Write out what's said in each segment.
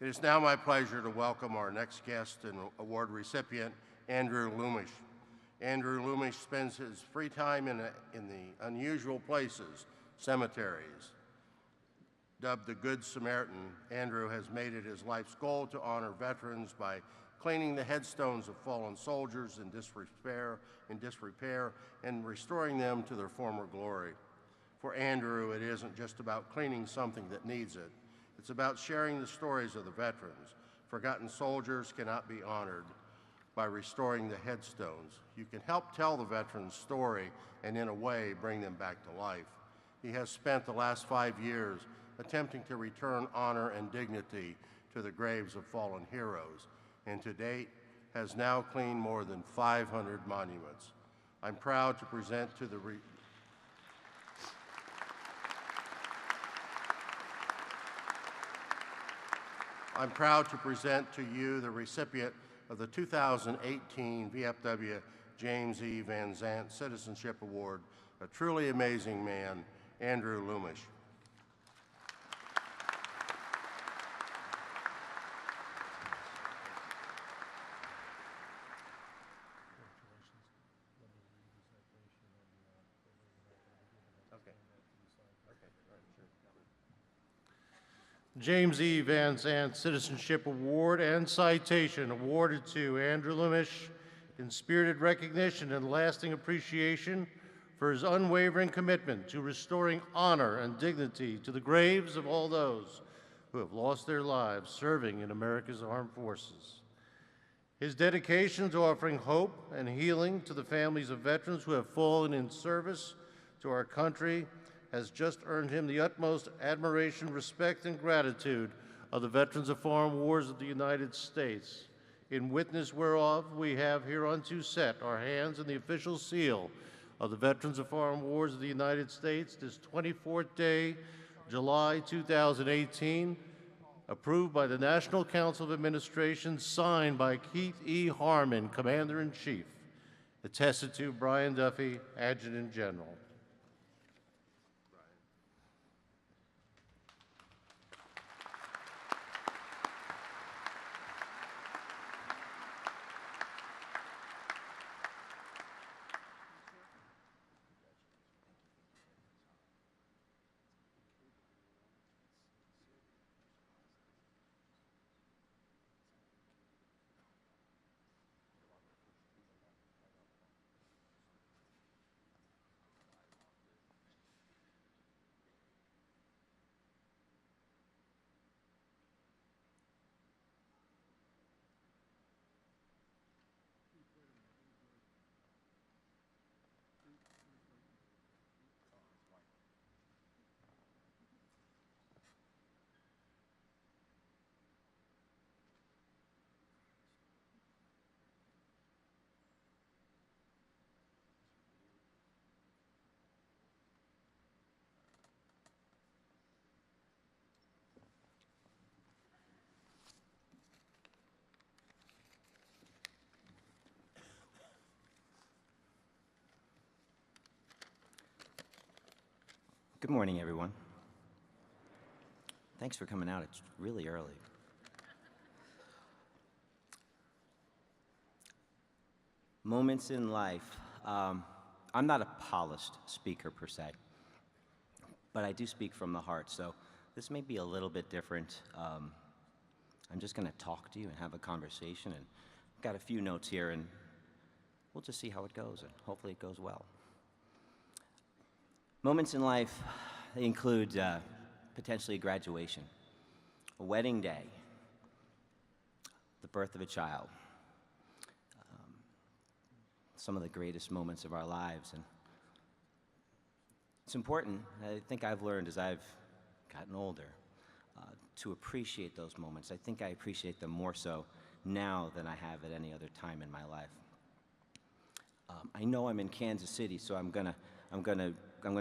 It is now my pleasure to welcome our next guest and award recipient, Andrew Lumish. Andrew Lumish spends his free time in the unusual places, cemeteries. Dubbed the Good Samaritan, Andrew has made it his life's goal to honor veterans by cleaning the headstones of fallen soldiers in disrepair and restoring them to their former glory. For Andrew, it isn't just about cleaning something that needs it. It's about sharing the stories of the veterans. Forgotten soldiers cannot be honored by restoring the headstones. You can help tell the veteran's story and in a way bring them back to life. He has spent the last 5 years attempting to return honor and dignity to the graves of fallen heroes, and to date has now cleaned more than 500 monuments. I'm proud to present to you the recipient of the 2018 VFW James E. Van Zandt Citizenship Award, a truly amazing man, Andrew Lumish. James E. Van Zandt Citizenship Award and citation awarded to Andrew Lumish in spirited recognition and lasting appreciation for his unwavering commitment to restoring honor and dignity to the graves of all those who have lost their lives serving in America's armed forces. His dedication to offering hope and healing to the families of veterans who have fallen in service to our country has just earned him the utmost admiration, respect, and gratitude of the Veterans of Foreign Wars of the United States, in witness whereof we have hereunto set our hands in the official seal of the Veterans of Foreign Wars of the United States this 24th day, July 2018, approved by the National Council of Administration, signed by Keith E. Harmon, Commander-in-Chief, attested to Brian Duffy, Adjutant General. Good morning, everyone. Thanks for coming out. It's really early. Moments in life. I'm not a polished speaker per se, but I do speak from the heart, so this may be a little bit different. I'm just going to talk to you and have a conversation, and I've got a few notes here, and we'll just see how it goes, and hopefully it goes well. Moments in life, they include potentially graduation, a wedding day, the birth of a child, some of the greatest moments of our lives. And it's important, I think I've learned as I've gotten older, to appreciate those moments. I think I appreciate them more so now than I have at any other time in my life. I know I'm in Kansas City, so I'm gonna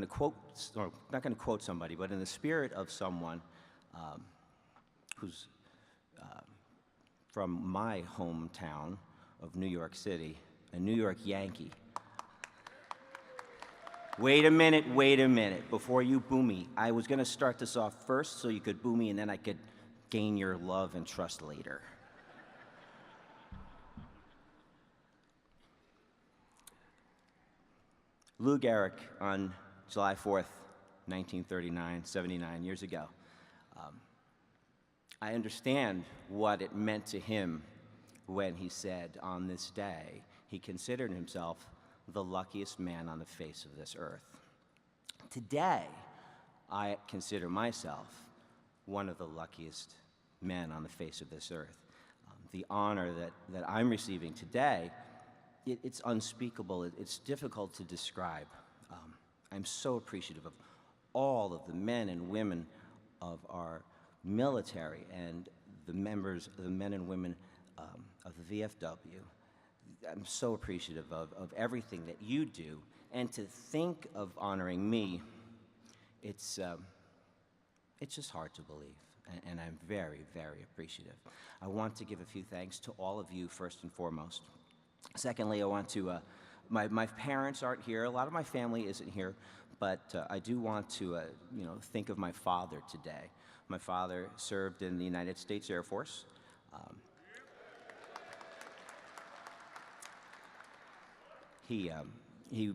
quote, or not gonna quote somebody, but in the spirit of someone who's from my hometown of New York City, a New York Yankee. Wait a minute, before you boo me. I was gonna start this off first so you could boo me and then I could gain your love and trust later. Lou Gehrig, on July 4th, 1939, 79 years ago. I understand what it meant to him when he said on this day he considered himself the luckiest man on the face of this earth. Today, I consider myself one of the luckiest men on the face of this earth. The honor that I'm receiving today, it's unspeakable. It's difficult to describe. I'm so appreciative of all of the men and women of our military and the members, the men and women of the VFW. I'm so appreciative of everything that you do, and to think of honoring me, it's just hard to believe, and I'm very, very appreciative. I want to give a few thanks to all of you first and foremost. Secondly, I want to, my parents aren't here, a lot of my family isn't here, but I do want to think of my father today. My father served in the United States Air Force. He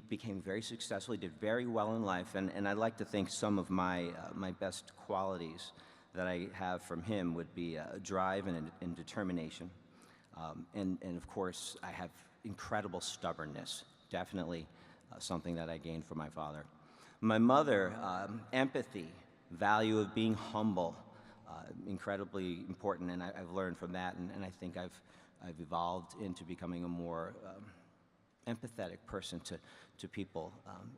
became very successful. He did very well in life, and I'd like to think some of my best qualities that I have from him would be drive and determination. And of course, I have incredible stubbornness, definitely something that I gained from my father. My mother, empathy, value of being humble, incredibly important, and I've learned from that, and I think I've evolved into becoming a more empathetic person to people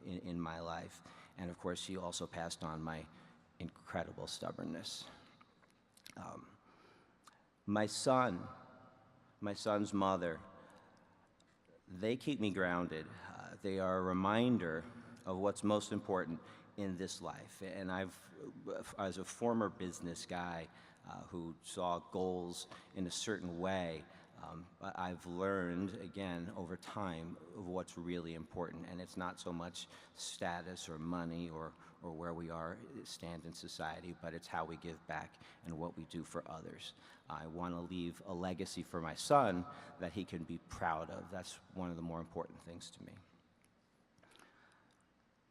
in my life. And of course, she also passed on my incredible stubbornness. My son's mother, they keep me grounded. They are a reminder of what's most important in this life. And as a former business guy who saw goals in a certain way, I've learned, again, over time, of what's really important. And it's not so much status or money or where we stand in society, but it's how we give back and what we do for others. I want to leave a legacy for my son that he can be proud of. That's one of the more important things to me.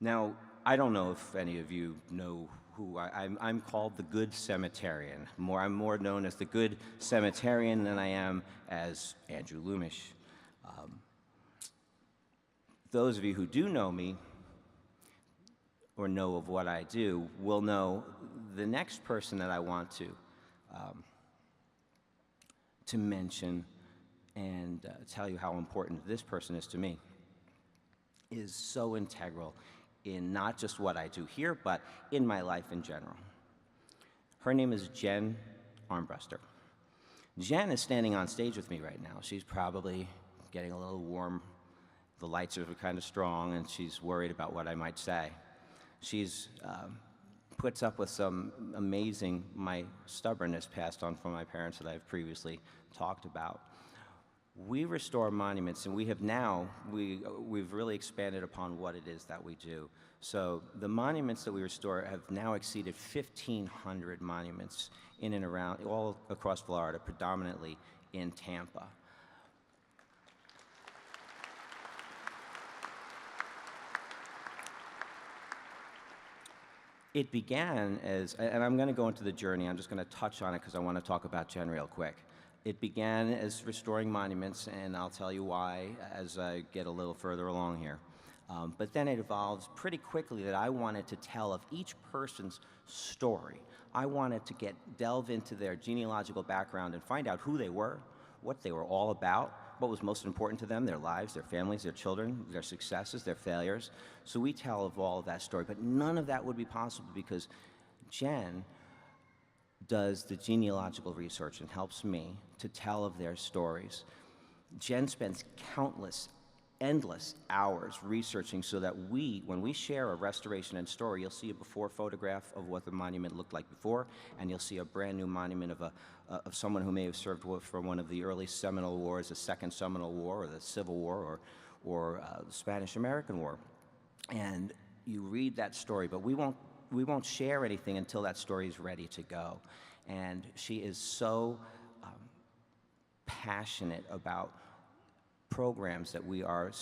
Now, I don't know if any of you know who I'm called the Good Cemeterian. I'm more known as the Good Cemeterian than I am as Andrew Lumish. Those of you who do know me or know of what I do will know the next person that I want to mention and tell you how important this person is to me is so integral in not just what I do here, but in my life in general. Her name is Jen Armbruster. Jen is standing on stage with me right now. She's probably getting a little warm. The lights are kind of strong, and she's worried about what I might say. She's puts up with some amazing, my stubbornness passed on from my parents that I've previously talked about. We restore monuments, and we have now, we've really expanded upon what it is that we do. So the monuments that we restore have now exceeded 1,500 monuments in and around, all across Florida, predominantly in Tampa. It began as, and I'm going to go into the journey, I'm just going to touch on it because I want to talk about Jen real quick. It began as restoring monuments, and I'll tell you why as I get a little further along here. But then it evolved pretty quickly that I wanted to tell of each person's story. I wanted to delve into their genealogical background and find out who they were, what they were all about, what was most important to them, their lives, their families, their children, their successes, their failures. So we tell of all of that story, but none of that would be possible because Jen does the genealogical research and helps me to tell of their stories. Jen spends countless, endless hours researching so that when we share a restoration and story, you'll see a before photograph of what the monument looked like before, and you'll see a brand new monument of someone who may have served for one of the early Seminole Wars, the Second Seminole War, or the Civil War, or the Spanish-American War. And you read that story, but we won't we won't share anything until that story is ready to go. And she is so passionate about programs that we are,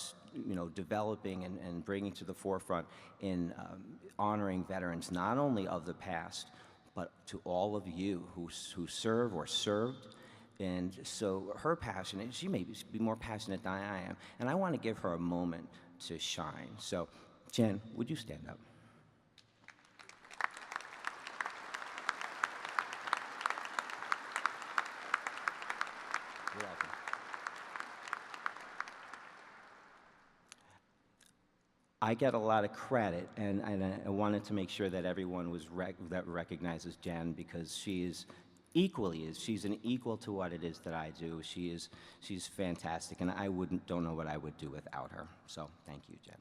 developing and bringing to the forefront in honoring veterans, not only of the past, but to all of you who serve or served. And so her passion, she may be more passionate than I am, and I want to give her a moment to shine. So, Jen, would you stand up? You're welcome. I get a lot of credit, and I wanted to make sure that everyone was that recognizes Jen, because she's an equal to what it is that I do. She's fantastic, and don't know what I would do without her. So thank you, Jen.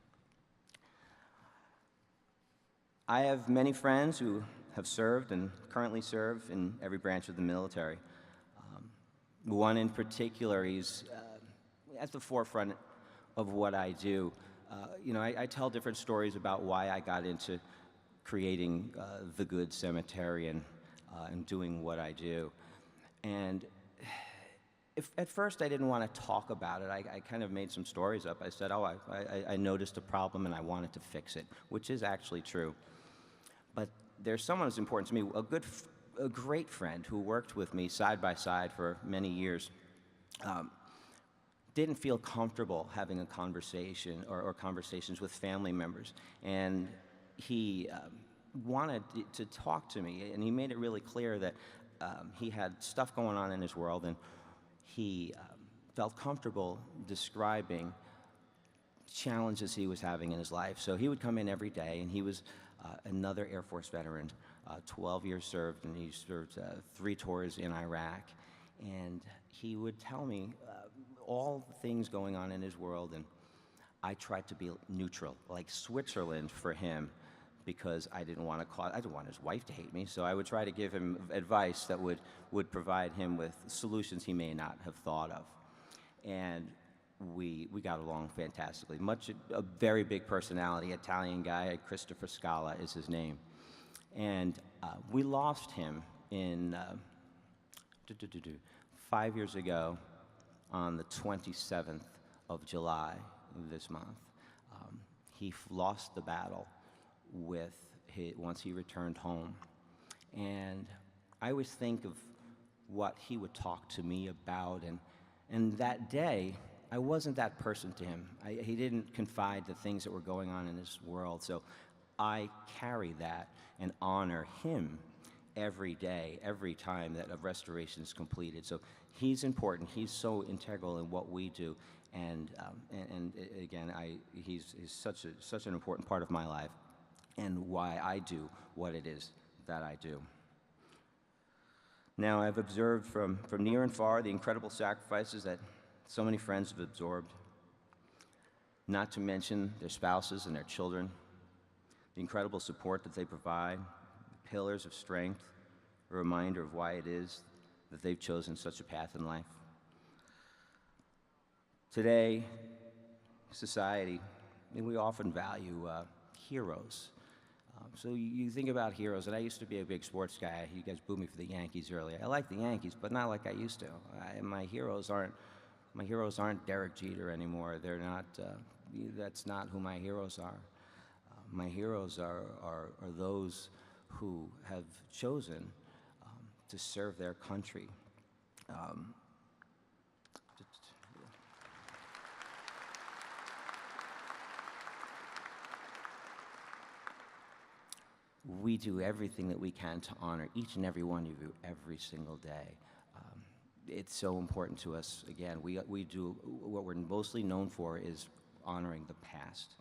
I have many friends who have served and currently serve in every branch of the military. One in particular, he's at the forefront of what I do. I tell different stories about why I got into creating the Good Cemetery and doing what I do. And at first I didn't want to talk about it. I kind of made some stories up. I said, I noticed a problem and I wanted to fix it, which is actually true. But there's someone who's important to me, a great friend who worked with me side by side for many years. Didn't feel comfortable having a conversation or conversations with family members. And he wanted to talk to me, and he made it really clear that he had stuff going on in his world, and he felt comfortable describing challenges he was having in his life. So he would come in every day, and he was another Air Force veteran, 12 years served, and he served 3 tours in Iraq. And he would tell me all the things going on in his world, and I tried to be neutral, like Switzerland for him, because I didn't want his wife to hate me, so I would try to give him advice that would provide him with solutions he may not have thought of. And we got along fantastically. A very big personality, Italian guy, Christopher Scala is his name. And we lost him in 5 years ago on the 27th of July this month. He lost the battle once he returned home. And I always think of what he would talk to me about, and that day, I wasn't that person to him. He didn't confide the things that were going on in his world, so I carry that and honor him every day, every time that a restoration is completed. So he's important. He's so integral in what we do, and again, he's such an important part of my life and why I do what it is that I do. Now, I've observed from near and far the incredible sacrifices that so many friends have absorbed, not to mention their spouses and their children, the incredible support that they provide, pillars of strength, a reminder of why it is that they've chosen such a path in life. Today, society, we often value heroes. So you think about heroes, and I used to be a big sports guy. You guys booed me for the Yankees earlier. I like the Yankees, but not like I used to. My heroes aren't Derek Jeter anymore. They're not. That's not who my heroes are. My heroes are those who have chosen to serve their country. We do everything that we can to honor each and every one of you every single day. It's so important to us. Again, we do what we're mostly known for is honoring the past,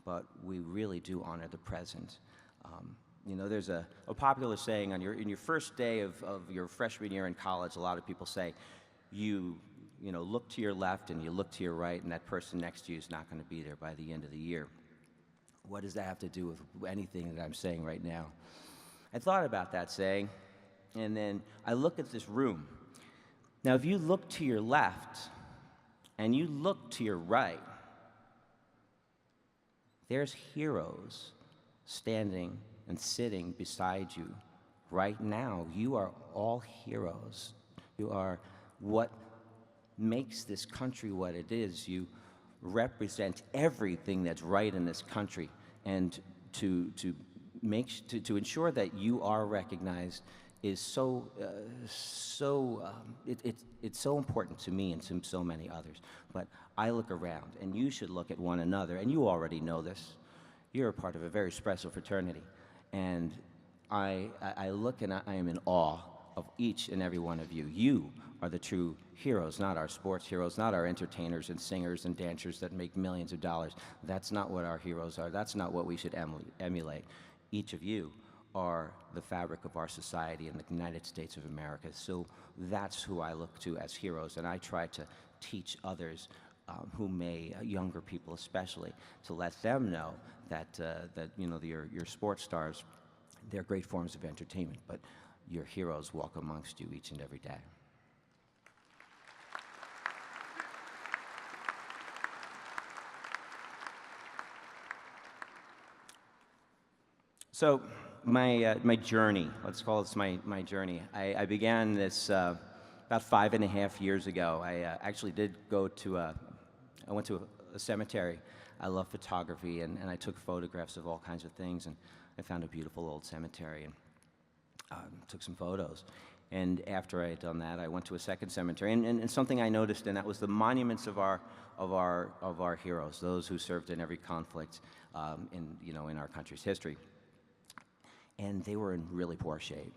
but we really do honor the present. There's a popular saying in your first day of your freshman year in college. A lot of people say, you look to your left and you look to your right, and that person next to you is not going to be there by the end of the year. What does that have to do with anything that I'm saying right now? I thought about that saying, and then I look at this room. Now, if you look to your left and you look to your right, there's heroes standing and sitting beside you right now, you are all heroes. You are what makes this country what it is. You represent everything that's right in this country, and to ensure that you are recognized is it's so important to me and to so many others. But I look around, and you should look at one another, and you already know this. You're a part of a very special fraternity, and I look and I am in awe of each and every one of you. You are the true heroes, not our sports heroes, not our entertainers and singers and dancers that make millions of dollars. That's not what our heroes are. That's not what we should emulate. Each of you are the fabric of our society in the United States of America. So that's who I look to as heroes, and I try to teach others younger people especially, to let them know that your sports stars, they're great forms of entertainment, but your heroes walk amongst you each and every day. So my journey, let's call this my journey. I began this about 5.5 years ago. I actually did go to I went to a cemetery. I love photography, and I took photographs of all kinds of things, and I found a beautiful old cemetery and took some photos. And after I had done that, I went to a second cemetery, and something I noticed, and that was the monuments of our heroes, those who served in every conflict in our country's history. And they were in really poor shape.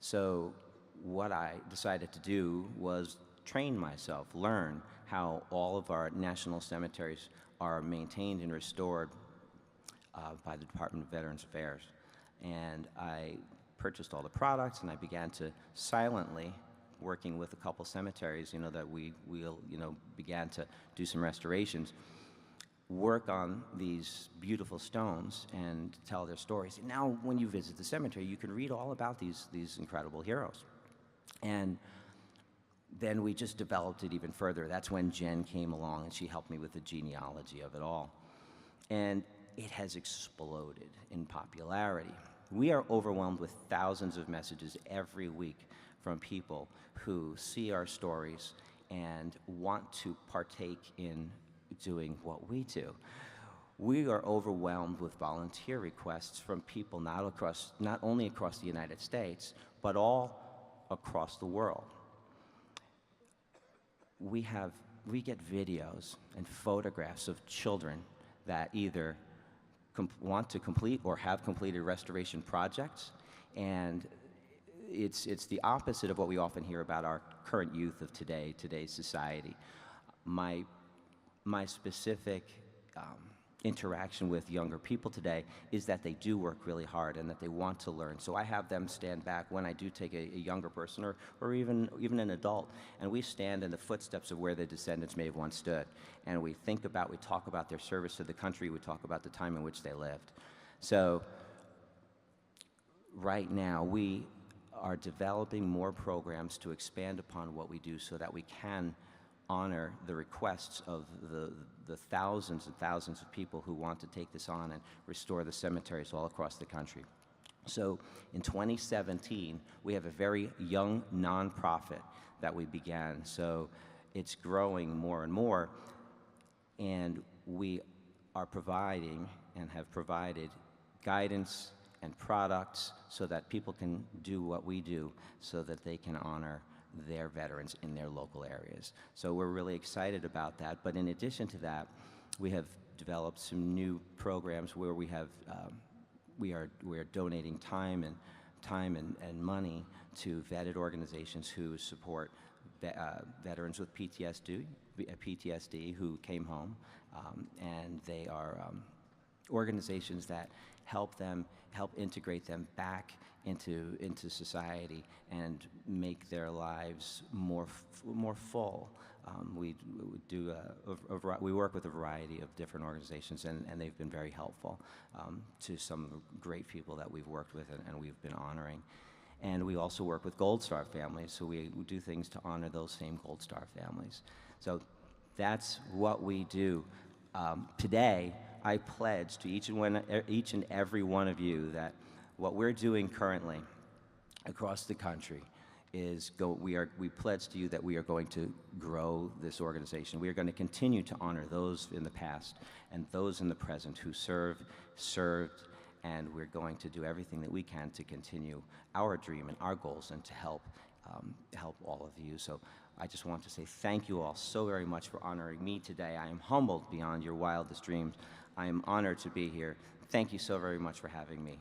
So what I decided to do was train myself, learn how all of our national cemeteries are maintained and restored by the Department of Veterans Affairs. And I purchased all the products, and I began to silently, working with a couple cemeteries, that we began to do some restorations, work on these beautiful stones and tell their stories. And now when you visit the cemetery, you can read all about these incredible heroes. And then we just developed it even further. That's when Jen came along, and she helped me with the genealogy of it all. And it has exploded in popularity. We are overwhelmed with thousands of messages every week from people who see our stories and want to partake in doing what we do. We are overwhelmed with volunteer requests from people not only across the United States, but all across the world. We get videos and photographs of children that either want to complete or have completed restoration projects, and it's the opposite of what we often hear about our current youth of today's society. My specific interaction with younger people today is that they do work really hard and that they want to learn. So I have them stand back when I do take a younger person or even an adult, and we stand in the footsteps of where their descendants may have once stood. And we talk about their service to the country, we talk about the time in which they lived. So right now we are developing more programs to expand upon what we do so that we can honor the requests of the thousands and thousands of people who want to take this on and restore the cemeteries all across the country. So in 2017, we have a very young nonprofit that we began. So it's growing more and more, and we are providing and have provided guidance and products so that people can do what we do, so that they can honor their veterans in their local areas. So we're really excited about that. But in addition to that, we have developed some new programs where we are donating time and money to vetted organizations who support veterans with PTSD who came home, and they are organizations that help integrate them back into society and make their lives more full. We work with a variety of different organizations, and they've been very helpful to some of the great people that we've worked with and we've been honoring. And we also work with Gold Star families, so we do things to honor those same Gold Star families. So that's what we do. Today, I pledge to each and every one of you that what we're doing currently across the country is we pledge to you that we are going to grow this organization. We are going to continue to honor those in the past and those in the present who served, and we're going to do everything that we can to continue our dream and our goals and to help all of you. So I just want to say thank you all so very much for honoring me today. I am humbled beyond your wildest dreams. I am honored to be here. Thank you so very much for having me.